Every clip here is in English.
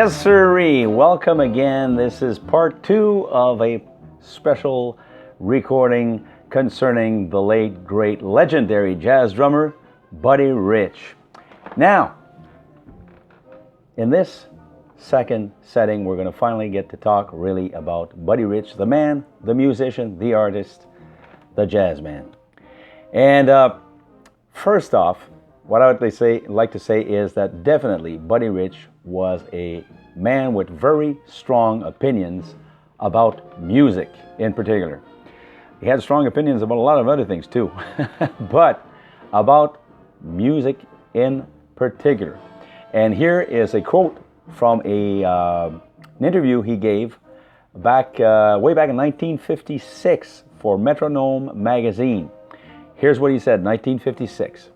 Yes, sirree. Welcome again. This is part 2 of a special recording concerning the late, great, legendary jazz drummer, Buddy Rich. Now, in this second setting, we're going to finally get to talk really about Buddy Rich, the man, the musician, the artist, the jazz man. And first off, what I would like to say is that definitely Buddy Rich was a man with very strong opinions about music in particular. He had strong opinions about a lot of other things too, but about music in particular. And here is a quote from an interview he gave way back in 1956 for Metronome magazine. Here's what he said in 1956.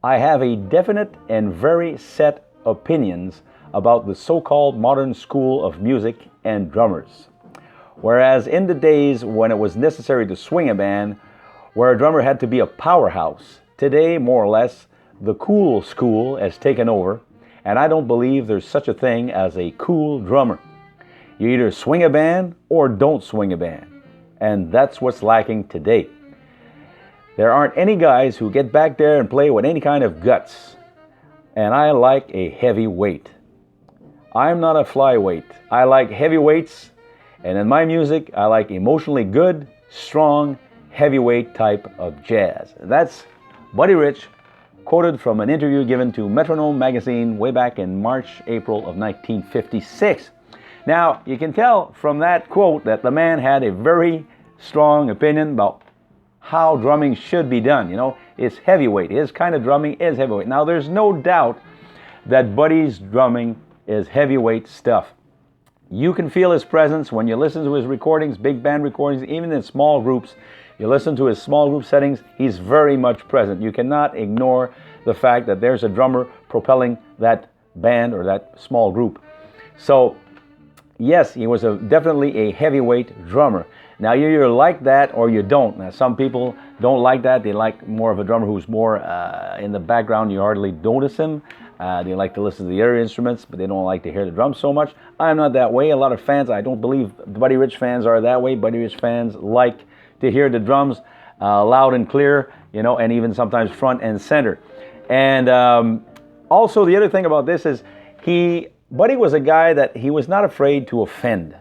I have a definite and very set opinions about the so-called modern school of music and drummers. Whereas in the days when it was necessary to swing a band, where a drummer had to be a powerhouse, today, more or less, the cool school has taken over, and I don't believe there's such a thing as a cool drummer. You either swing a band or don't swing a band, and that's what's lacking today. There aren't any guys who get back there and play with any kind of guts. And I like a heavy weight. I'm not a flyweight. I like heavy weights. And in my music, I like emotionally good, strong, heavyweight type of jazz. That's Buddy Rich, quoted from an interview given to Metronome magazine way back in March, April of 1956. Now, you can tell from that quote that the man had a very strong opinion about how drumming should be done. You know, it's heavyweight. His kind of drumming is heavyweight. Now, there's no doubt that Buddy's drumming is heavyweight stuff. You can feel his presence when you listen to his recordings, big band recordings, even in small groups. You listen to his small group settings, he's very much present. You cannot ignore the fact that there's a drummer propelling that band or that small group. So, yes, he was definitely a heavyweight drummer. Now, you either like that or you don't. Now, some people don't like that. They like more of a drummer who's more in the background. You hardly notice him. They like to listen to the other instruments, but they don't like to hear the drums so much. I'm not that way. A lot of fans, I don't believe Buddy Rich fans are that way. Buddy Rich fans like to hear the drums loud and clear, you know, and even sometimes front and center. And also, the other thing about this is Buddy was a guy that he was not afraid to offend.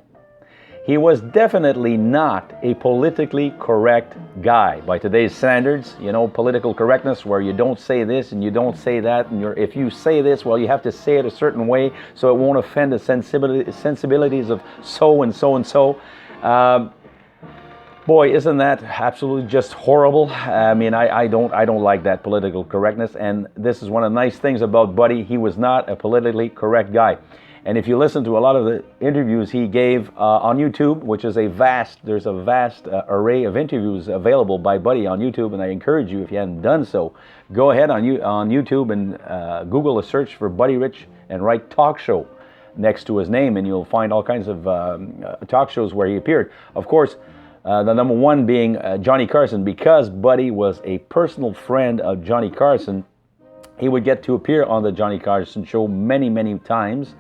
He was definitely not a politically correct guy by today's standards. You know, political correctness where you don't say this and you don't say that. And if you say this, well, you have to say it a certain way so it won't offend the sensibilities of so and so and so. Boy, isn't that absolutely just horrible? I mean, I don't like that political correctness. And this is one of the nice things about Buddy. He was not a politically correct guy. And if you listen to a lot of the interviews he gave on YouTube, which is there's a vast array of interviews available by Buddy on YouTube, and I encourage you, if you haven't done so, go ahead on YouTube and Google a search for Buddy Rich and write talk show next to his name, and you'll find all kinds of talk shows where he appeared. Of course, the number one being Johnny Carson, because Buddy was a personal friend of Johnny Carson. He would get to appear on the Johnny Carson show many, many times.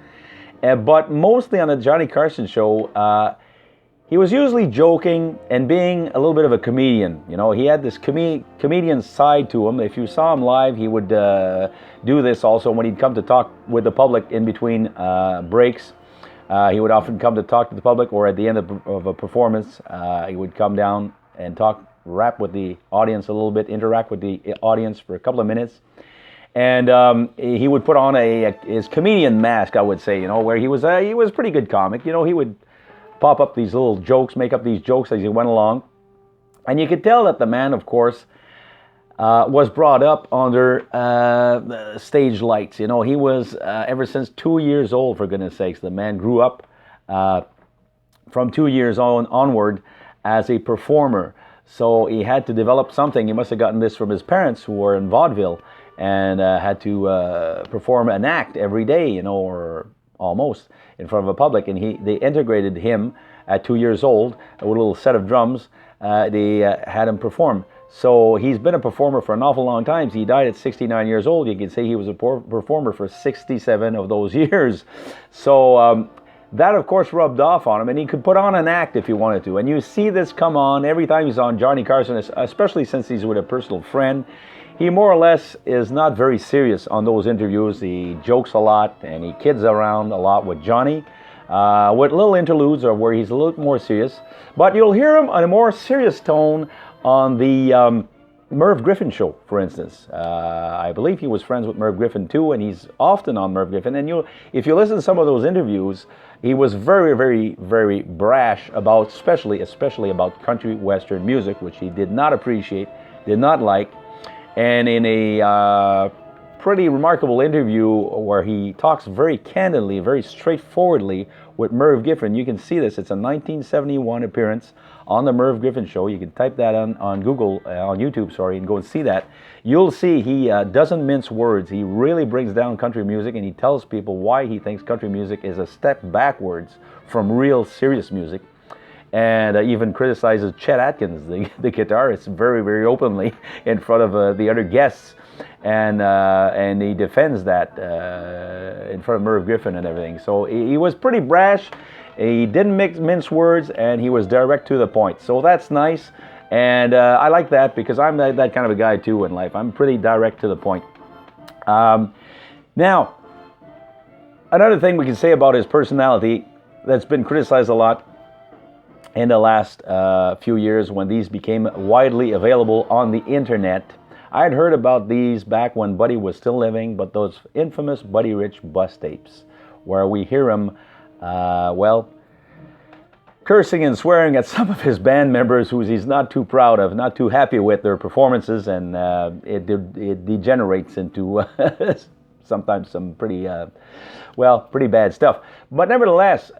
But mostly on the Johnny Carson show, he was usually joking and being a little bit of a comedian. You know, he had this comedian side to him. If you saw him live, he would do this also when he'd come to talk with the public in between breaks. He would often come to talk to the public, or at the end of a performance, he would come down and rap with the audience a little bit, interact with the audience for a couple of minutes. And he would put on his comedian mask, I would say, you know, where he was a pretty good comic. You know, he would pop up these little jokes, make up these jokes as he went along. And you could tell that the man, of course, was brought up under stage lights. You know, he was, ever since 2 years old, for goodness sakes, the man grew up from 2 years onward as a performer. So he had to develop something. He must have gotten this from his parents, who were in vaudeville, and had to perform an act every day, you know, or almost in front of a public. And they integrated him at 2 years old with a little set of drums. They had him perform So he's been a performer for an awful long time. He died at 69 years old. You can say he was a performer for 67 of those years. So that, of course, rubbed off on him, and he could put on an act if he wanted to. And you see this come on every time he's on Johnny Carson, especially since he's with a personal friend. He more or less is not very serious on those interviews. He jokes a lot, and he kids around a lot with Johnny, with little interludes or where he's a little more serious. But you'll hear him on a more serious tone on the Merv Griffin show, for instance. I believe he was friends with Merv Griffin too, and he's often on Merv Griffin. And if you listen to some of those interviews, he was very, very, very brash about, especially about country western music, which he did not appreciate, did not like. And in a pretty remarkable interview where he talks very candidly, very straightforwardly with Merv Griffin, you can see this. It's a 1971 appearance on the Merv Griffin show. You can type that on Google, on YouTube, sorry, and go and see that. You'll see he doesn't mince words. He really brings down country music, and he tells people why he thinks country music is a step backwards from real serious music. And even criticizes Chet Atkins, the guitarist, very, very openly in front of the other guests. And he defends that in front of Merv Griffin and everything. So he was pretty brash. He didn't mince words, and he was direct to the point. So that's nice, and I like that because I'm that kind of a guy too in life. I'm pretty direct to the point. Now, another thing we can say about his personality that's been criticized a lot in the last few years when these became widely available on the internet. I had heard about these back when Buddy was still living, but those infamous Buddy Rich bus tapes where we hear him cursing and swearing at some of his band members who he's not too proud of, not too happy with their performances, and it degenerates into sometimes some pretty bad stuff. But nevertheless,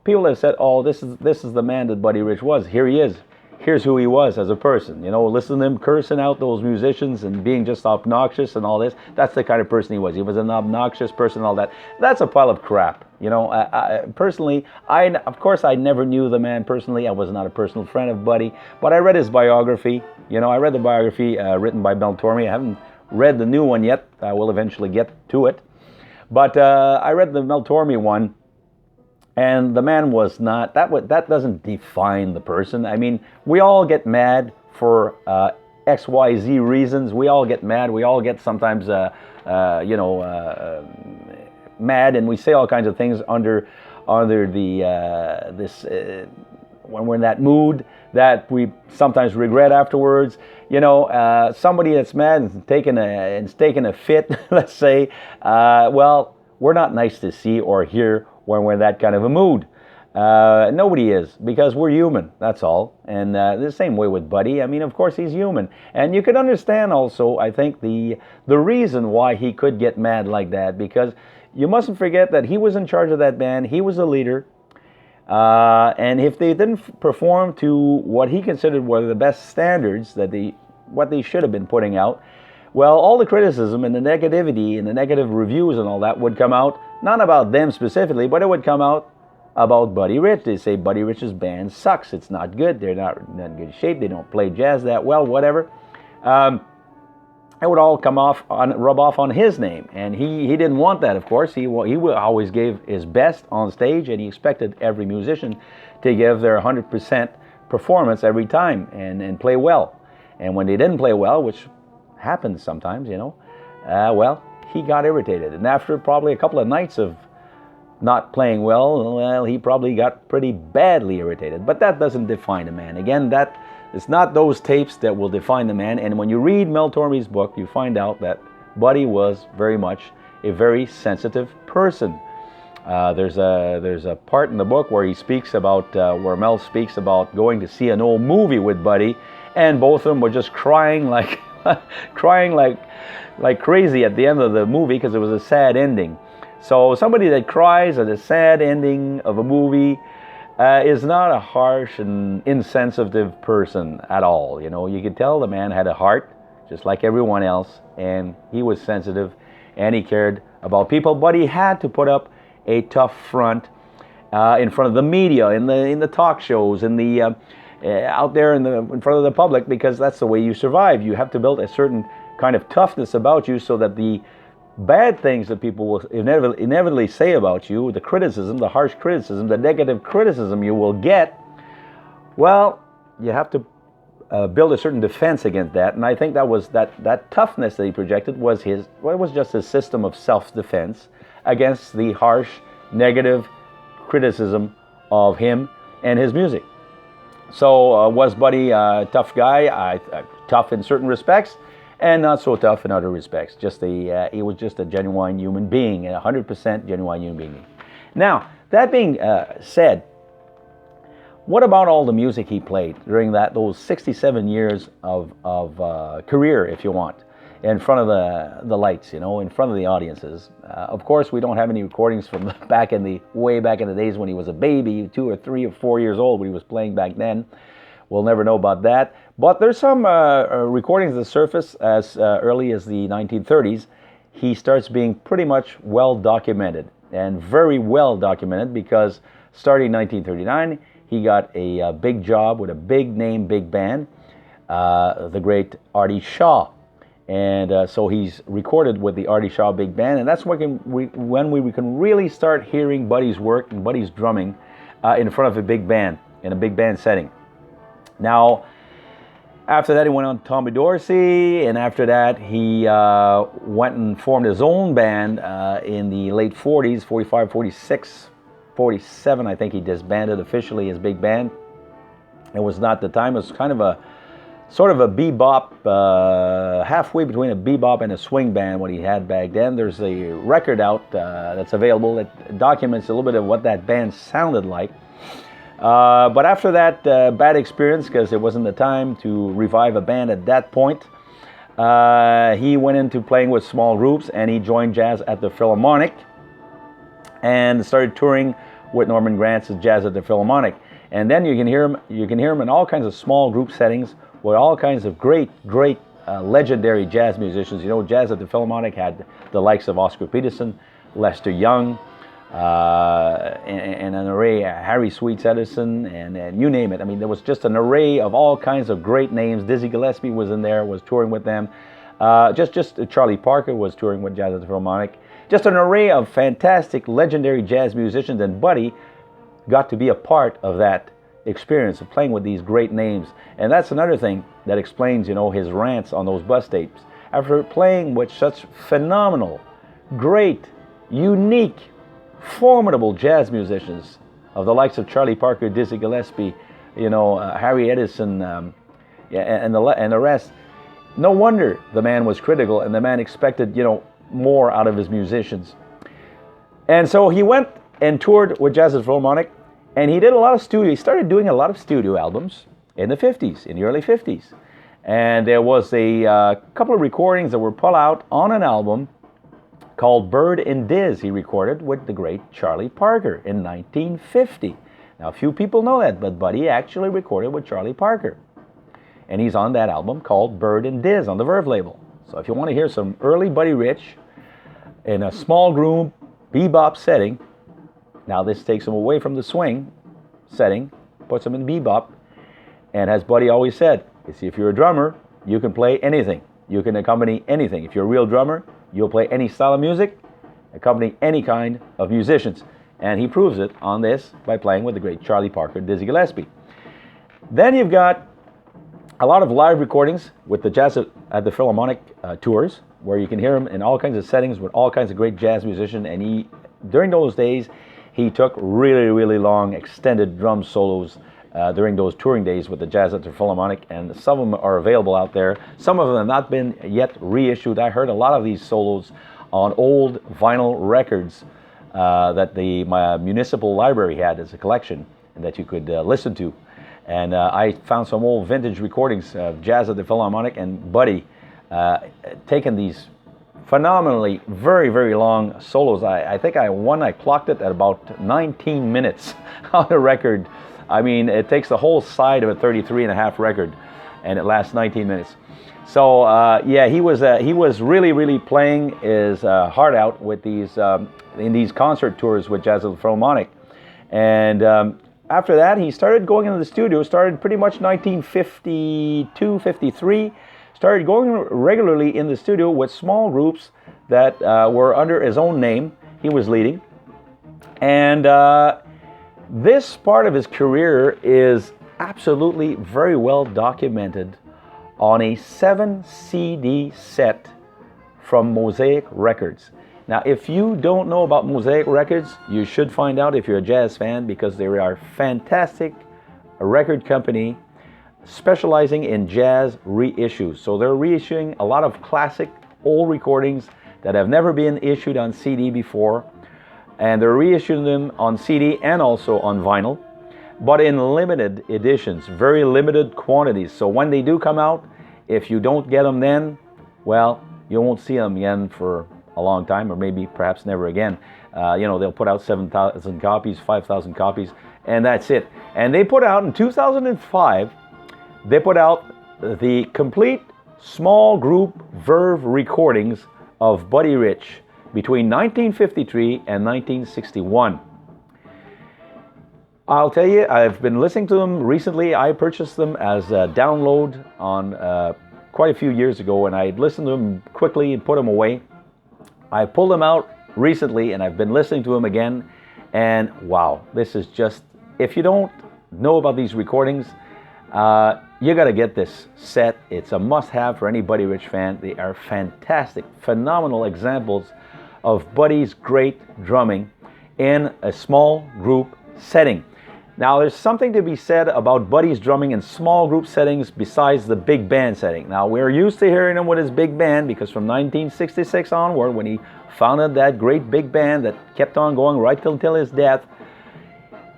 people have said, "Oh, this is the man that Buddy Rich was." Here he is. Here's who he was as a person. Listen to him cursing out those musicians and being just obnoxious and all this. That's the kind of person he was. He was an obnoxious person and all that. That's a pile of crap. Personally, of course, I never knew the man personally. I was not a personal friend of Buddy, but I read his biography. I read the biography written by Mel Torme. I haven't read the new one yet. I will eventually get to it. But I read the Mel Torme one. And the man was not, that doesn't define the person. I mean, we all get mad for XYZ reasons. We all get mad. We all get sometimes, mad, and we say all kinds of things under when we're in that mood that we sometimes regret afterwards. Somebody that's mad and taking a fit, let's say, we're not nice to see or hear when we're in that kind of a mood. Nobody is, because we're human, that's all. And the same way with Buddy. I mean, of course, he's human. And you could understand also, I think, the reason why he could get mad like that, because you mustn't forget that he was in charge of that band. He was the leader. And if they didn't perform to what he considered were the best standards, what they should have been putting out, well, all the criticism and the negativity and the negative reviews and all that would come out, not about them specifically, but it would come out about Buddy Rich. They say Buddy Rich's band sucks. It's not good. They're not in good shape. They don't play jazz that well, whatever. It would all rub off on his name. And he didn't want that, of course. He always gave his best on stage, and he expected every musician to give their 100% performance every time and play well. And when they didn't play well, which happens sometimes, he got irritated. And after probably a couple of nights of not playing well, he probably got pretty badly irritated. But that doesn't define a man. Again, it's not those tapes that will define the man. And when you read Mel Torme's book, you find out that Buddy was very much a very sensitive person. There's a part in the book where he speaks about, where Mel speaks about going to see an old movie with Buddy, and both of them were just crying like crazy at the end of the movie because it was a sad ending. So somebody that cries at a sad ending of a movie is not a harsh and insensitive person at all. You could tell the man had a heart, just like everyone else, and he was sensitive, and he cared about people, but he had to put up a tough front in front of the media, in the talk shows, in the out there in front of the public, because that's the way you survive. You have to build a certain kind of toughness about you so that the bad things that people will inevitably say about you, the criticism, the harsh criticism, the negative criticism you will get, well, you have to build a certain defense against that. And I think that was that toughness that he projected was just his system of self-defense against the harsh, negative criticism of him and his music. So was Buddy a tough guy? Tough in certain respects, and not so tough in other respects. He was just a genuine human being, a 100% genuine human being. Now, that being said, what about all the music he played during those 67 years of career, if you want, in front of the lights, in front of the audiences? Of course, we don't have any recordings from way back in the days when he was a baby, 2 or 3 or 4 years old when he was playing back then. We'll never know about that. But there's some recordings that surface as early as the 1930s. He starts being pretty much well documented, and very well documented, because starting in 1939, he got a big job with a big name, big band, the great Artie Shaw. And so he's recorded with the Artie Shaw Big Band, and that's when we can really start hearing Buddy's work and Buddy's drumming in front of a big band, in a big band setting. Now, after that, he went on to Tommy Dorsey, and after that, he went and formed his own band in the late 40s, 45, 46, 47, I think he disbanded officially his big band. It was not the time, it was kind of a sort of a bebop, halfway between a bebop and a swing band, what he had back then. There's a record out that's available that documents a little bit of what that band sounded like. But after that bad experience, because it wasn't the time to revive a band at that point, he went into playing with small groups, and he joined Jazz at the Philharmonic and started touring with Norman Grantz's Jazz at the Philharmonic. And then you can hear him in all kinds of small group settings with all kinds of great legendary jazz musicians. Jazz at the Philharmonic had the likes of Oscar Peterson, Lester Young, and an array, Harry Sweets Edison, and you name it. I mean, there was just an array of all kinds of great names. Dizzy Gillespie was in there, was touring with them. Just Charlie Parker was touring with Jazz at the Philharmonic. Just an array of fantastic, legendary jazz musicians, and Buddy got to be a part of that experience of playing with these great names. And that's another thing that explains, his rants on those bus tapes. After playing with such phenomenal, great, unique, formidable jazz musicians of the likes of Charlie Parker, Dizzy Gillespie, Harry Edison, and the rest, no wonder the man was critical, and the man expected, more out of his musicians. And so he went and toured with Jazz at the Philharmonic, and he did a lot of studio. He started doing a lot of studio albums in the 50s, in the early 50s. And there was a couple of recordings that were put out on an album called Bird and Diz he recorded with the great Charlie Parker in 1950. Now, few people know that, but Buddy actually recorded with Charlie Parker. And he's on that album called Bird and Diz on the Verve label. So if you want to hear some early Buddy Rich in a small group bebop setting, now this takes him away from the swing setting, puts him in bebop, and as Buddy always said, if you're a drummer, you can play anything. You can accompany anything. If you're a real drummer, you'll play any style of music, accompany any kind of musicians. And he proves it on this by playing with the great Charlie Parker, Dizzy Gillespie. Then you've got a lot of live recordings with the Jazz at the Philharmonic tours, where you can hear him in all kinds of settings with all kinds of great jazz musicians. And during those days, he took really, really long, extended drum solos during those touring days with the Jazz at the Philharmonic, and some of them are available out there. Some of them have not been yet reissued. I heard a lot of these solos on old vinyl records that my municipal library had as a collection, and that you could listen to. And I found some old vintage recordings of Jazz at the Philharmonic and Buddy taking these phenomenally very, very long solos. I think I clocked it at about 19 minutes on the record. I mean, it takes the whole side of a 33.5 record, and it lasts 19 minutes. So yeah, he was really, really playing his heart out with these in these concert tours with Jazz at the Philharmonic. And after that, he started going into the studio, started pretty much 1952, 53, started going regularly in the studio with small groups that were under his own name. He was leading. And this part of his career is absolutely very well documented on a 7 CD set from Mosaic Records. Now, if you don't know about Mosaic Records, you should find out if you're a jazz fan, because they are a fantastic record company specializing in jazz reissues. So they're reissuing a lot of classic old recordings that have never been issued on CD before, and they're reissuing them on CD and also on vinyl, but in limited editions, very limited quantities. So when they do come out, if you don't get them then, well, you won't see them again for a long time, or maybe perhaps never again. They'll put out 7,000 copies, 5,000 copies, and that's it. And they put out in 2005, they put out the complete small group Verve recordings of Buddy Rich between 1953 and 1961. I'll tell you, I've been listening to them recently. I purchased them as a download on quite a few years ago, and I listened to them quickly and put them away. I pulled them out recently, and I've been listening to them again, and wow, this is just, if you don't know about these recordings, you got to get this set. It's a must-have for any Buddy Rich fan. They are fantastic, phenomenal examples of Buddy's great drumming in a small group setting. Now, there's something to be said about Buddy's drumming in small group settings besides the big band setting. Now, we're used to hearing him with his big band because from 1966 onward, when he founded that great big band that kept on going right till his death,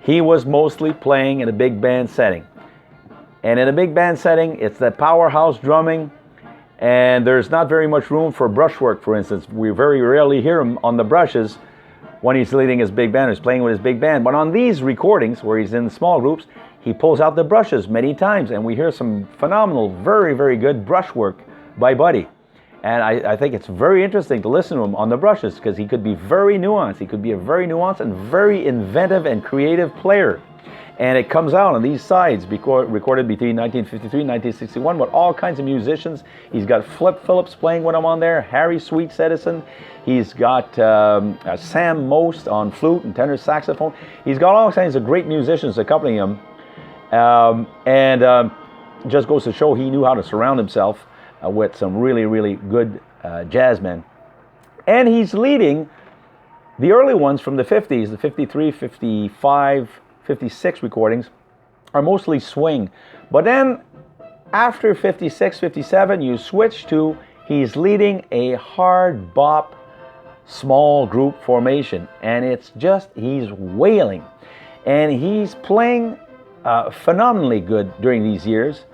he was mostly playing in a big band setting. And in a big band setting, it's that powerhouse drumming, and there's not very much room for brushwork, for instance. We very rarely hear him on the brushes when he's leading his big band, or he's playing with his big band. But on these recordings, where he's in small groups, he pulls out the brushes many times, and we hear some phenomenal, very, very good brushwork by Buddy. And I think it's very interesting to listen to him on the brushes, because he could be very nuanced. He could be a very nuanced and very inventive and creative player. And it comes out on these sides, recorded between 1953 and 1961 with all kinds of musicians. He's got Flip Phillips playing with him on there, Harry Sweets Edison. He's got Sam Most on flute and tenor saxophone. He's got all kinds of great musicians accompanying him. Just goes to show he knew how to surround himself with some really, really good jazzmen. And he's leading the early ones from the 50s, the 53, 55, 56 recordings are mostly swing. But then after 56, 57, you switch to he's leading a hard bop small group formation. And it's just, he's wailing. And he's playing phenomenally good during these years.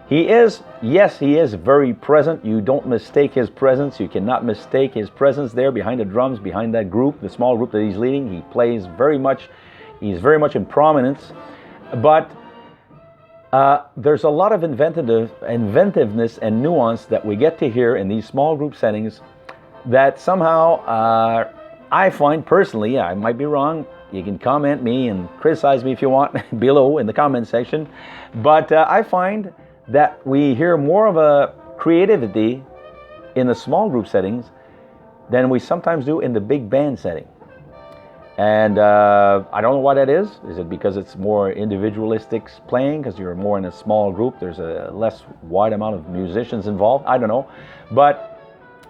He is very present. You don't mistake his presence. You cannot mistake his presence there behind the drums, behind that group, the small group that he's leading. He plays very much. He's very much in prominence, but there's a lot of inventiveness and nuance that we get to hear in these small group settings that somehow I find personally, I might be wrong, you can comment me and criticize me if you want below in the comment section, but I find that we hear more of a creativity in the small group settings than we sometimes do in the big band setting. And I don't know why that is. Is it because it's more individualistic playing, because you're more in a small group, there's a less wide amount of musicians involved? I don't know. But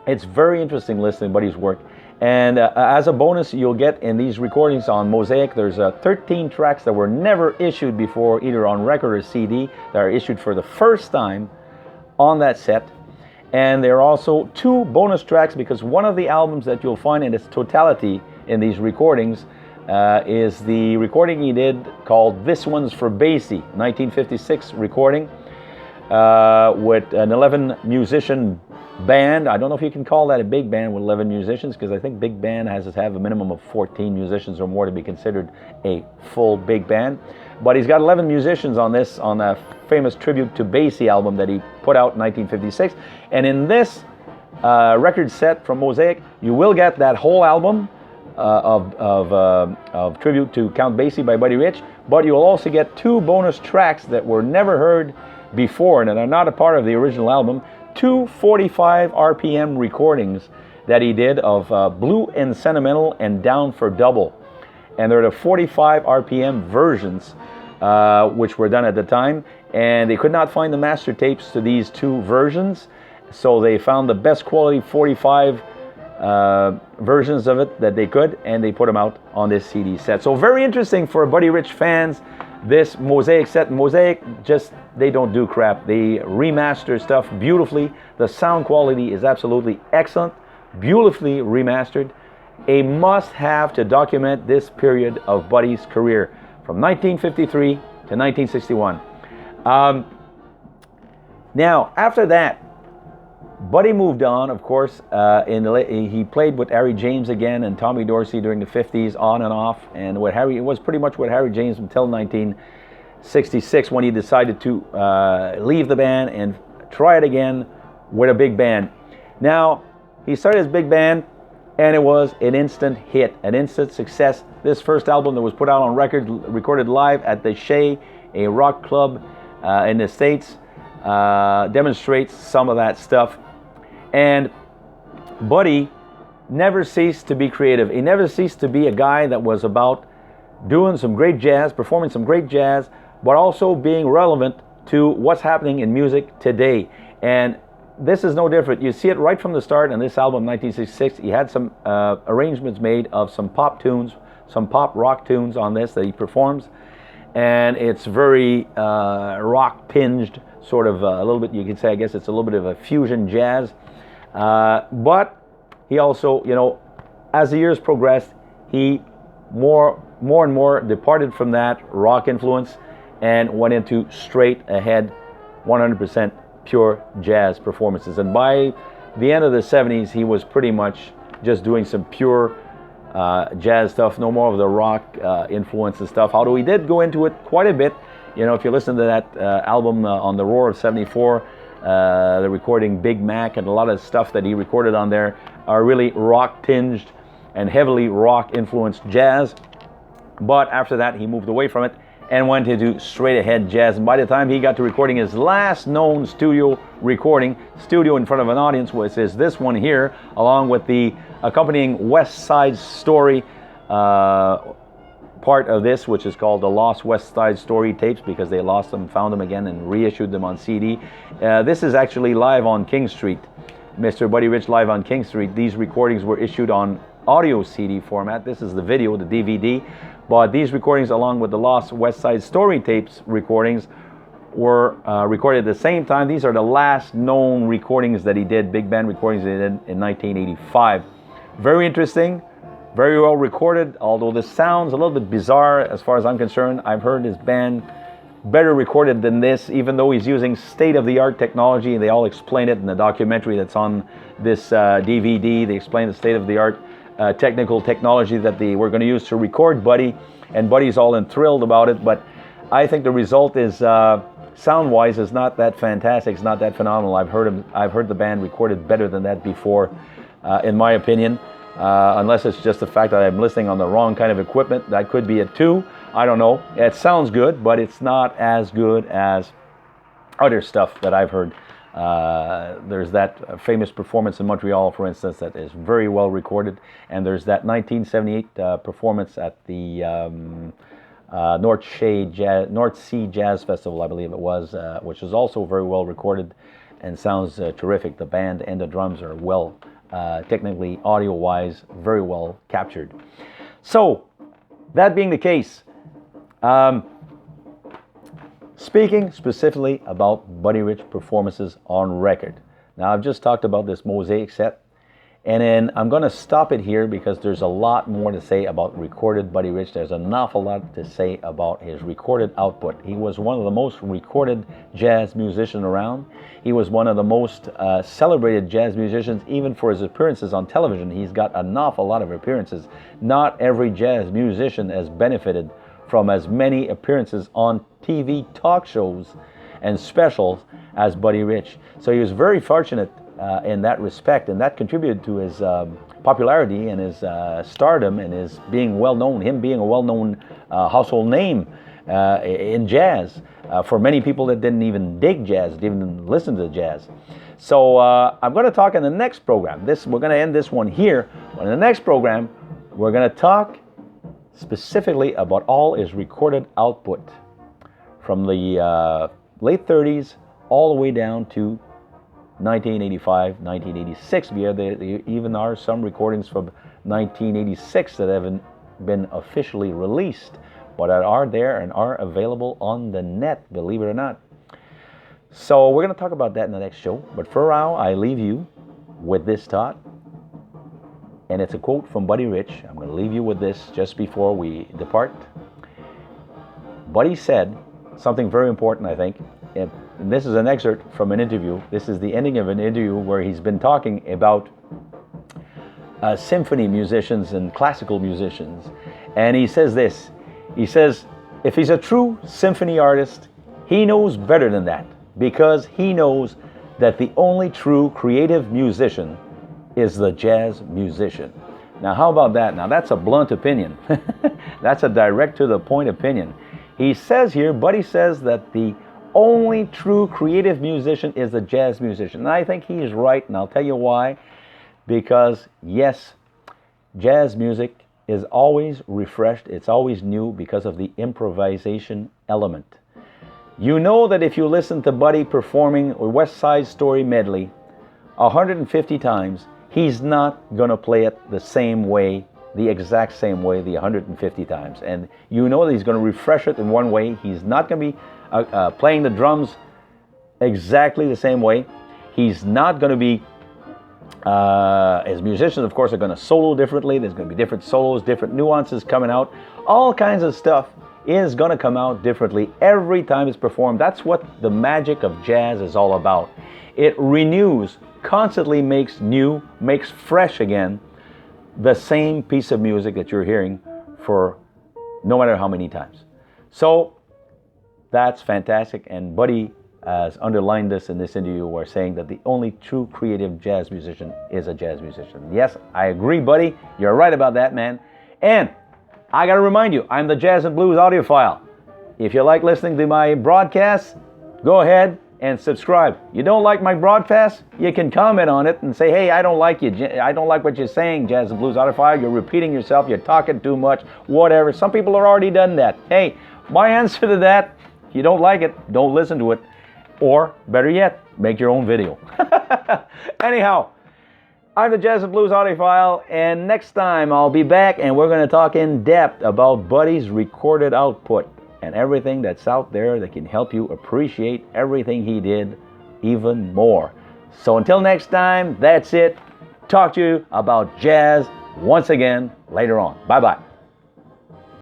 it's very interesting listening to Buddy's work. And as a bonus, you'll get in these recordings on Mosaic, there's 13 tracks that were never issued before, either on record or CD, that are issued for the first time on that set. And there are also 2 bonus tracks, because one of the albums that you'll find in its totality in these recordings is the recording he did called This One's for Basie, 1956 recording with an 11 musician band. I don't know if you can call that a big band with 11 musicians, because I think big band has to have a minimum of 14 musicians or more to be considered a full big band. But he's got 11 musicians on this, on a famous tribute to Basie album that he put out in 1956. And in this record set from Mosaic, you will get that whole album of tribute to Count Basie by Buddy Rich, but you'll also get 2 bonus tracks that were never heard before and that are not a part of the original album. 2 45 RPM recordings that he did of Blue and Sentimental and Down for Double. And they're the 45 RPM versions, which were done at the time. And they could not find the master tapes to these 2 versions. So they found the best quality 45 versions of it that they could, and they put them out on this CD set. So very interesting for Buddy Rich fans, this Mosaic set. Mosaic, just, they don't do crap. They remaster stuff beautifully. The sound quality is absolutely excellent, beautifully remastered. A must-have to document this period of Buddy's career from 1953 to 1961. Now, after that, Buddy moved on, of course. He played with Harry James again and Tommy Dorsey during the 50s, on and off. And it was pretty much with Harry James until 1966, when he decided to leave the band and try it again with a big band. Now, he started his big band, and it was an instant hit, an instant success. This first album that was put out on record, recorded live at the Shea, a rock club in the States, demonstrates some of that stuff. And Buddy never ceased to be creative. He never ceased to be a guy that was about doing some great jazz, performing some great jazz, but also being relevant to what's happening in music today. And this is no different. You see it right from the start in this album, 1966. He had some arrangements made of some pop tunes, some pop rock tunes on this that he performs. And it's very rock tinged, sort of a little bit, you could say, I guess it's a little bit of a fusion jazz. But he also, as the years progressed, he more and more departed from that rock influence and went into straight ahead, 100% pure jazz performances. And by the end of the 70s, he was pretty much just doing some pure jazz stuff, no more of the rock influence and stuff, although he did go into it quite a bit. If you listen to that album on the Roar of 74, the recording Big Mac, and a lot of stuff that he recorded on there are really rock tinged and heavily rock influenced jazz. But after that, he moved away from it and went into straight ahead jazz. And by the time he got to recording his last known studio recording, studio in front of an audience, which is this one here, along with the accompanying West Side Story part of this, which is called the Lost West Side Story tapes, because they lost them, found them again, and reissued them on CD. This is actually live on King Street, Mr. Buddy Rich live on King Street. These recordings were issued on audio CD format. This is the video, the DVD. But these recordings, along with the Lost West Side Story tapes recordings, were recorded at the same time. These are the last known recordings that he did, big band recordings that he did in 1985. Very interesting, very well recorded, although this sounds a little bit bizarre as far as I'm concerned. I've heard his band better recorded than this, even though he's using state-of-the-art technology, and they all explain it in the documentary that's on this DVD. They explain the state-of-the-art technical technology that they were going to use to record Buddy, and Buddy's all enthralled about it. But I think the result is, sound-wise, is not that fantastic. It's not that phenomenal. I've heard the band recorded better than that before, in my opinion. Unless it's just the fact that I'm listening on the wrong kind of equipment. That could be it too. I don't know. It sounds good, but it's not as good as other stuff that I've heard. There's that famous performance in Montreal, for instance, that is very well recorded. And there's that 1978 performance at the North Sea Jazz Festival, I believe it was, which is also very well recorded and sounds terrific. The band and the drums are well, technically, audio-wise, very well captured. So, that being the case, speaking specifically about Buddy Rich performances on record. Now, I've just talked about this Mosaic set, and then I'm going to stop it here because there's a lot more to say about recorded Buddy Rich. There's an awful lot to say about his recorded output. He was one of the most recorded jazz musicians around. He was one of the most celebrated jazz musicians, even for his appearances on television. He's got an awful lot of appearances. Not every jazz musician has benefited from as many appearances on TV talk shows and specials as Buddy Rich. So he was very fortunate in that respect, and that contributed to his popularity and his stardom and his being well known, him being a well-known household name in jazz for many people that didn't even dig jazz, didn't even listen to jazz. So I'm going to talk in the next program. We're going to end this one here. But in the next program, we're going to talk specifically about all his recorded output from the late 30s all the way down to 1985, 1986. There even are some recordings from 1986 that haven't been officially released, but that are there and are available on the net, believe it or not. So we're going to talk about that in the next show. But for now, I leave you with this thought. And it's a quote from Buddy Rich. I'm going to leave you with this just before we depart. Buddy said something very important, I think. And this is an excerpt from an interview. This is the ending of an interview where he's been talking about symphony musicians and classical musicians. And he says this. He says, if he's a true symphony artist, he knows better than that, because he knows that the only true creative musician is the jazz musician. Now, how about that? Now, that's a blunt opinion. That's a direct to the point opinion. He says here, Buddy says that the only true creative musician is the jazz musician. And I think he's right, and I'll tell you why. Because, yes, jazz music is always refreshed. It's always new because of the improvisation element. You know that if you listen to Buddy performing a West Side Story medley 150 times, he's not going to play it the same way, the exact same way, the 150 times. And you know that he's going to refresh it in one way. He's not going to be playing the drums exactly the same way. He's not going to be, as musicians, of course, are going to solo differently. There's going to be different solos, different nuances coming out. All kinds of stuff is going to come out differently every time it's performed. That's what the magic of jazz is all about. It renews, constantly makes new, makes fresh again the same piece of music that you're hearing for no matter how many times. So that's fantastic, and Buddy has underlined this in this interview where saying that the only true creative jazz musician is a jazz musician. Yes, I agree, Buddy. You're right about that, man. And I got to remind you, I'm the Jazz and Blues audiophile. If you like listening to my broadcasts, go ahead and subscribe. You don't like my broadcast? You can comment on it and say, hey, I don't like you. I don't like what you're saying, Jazz and Blues audiophile. You're repeating yourself. You're talking too much. Whatever. Some people have already done that. Hey, my answer to that, if you don't like it, don't listen to it. Or, better yet, make your own video. Anyhow, I'm the Jazz and Blues audiophile, and next time I'll be back and we're going to talk in depth about Buddy's recorded output and everything that's out there that can help you appreciate everything he did even more. So until next time, that's it. Talk to you about jazz once again later on. Bye-bye.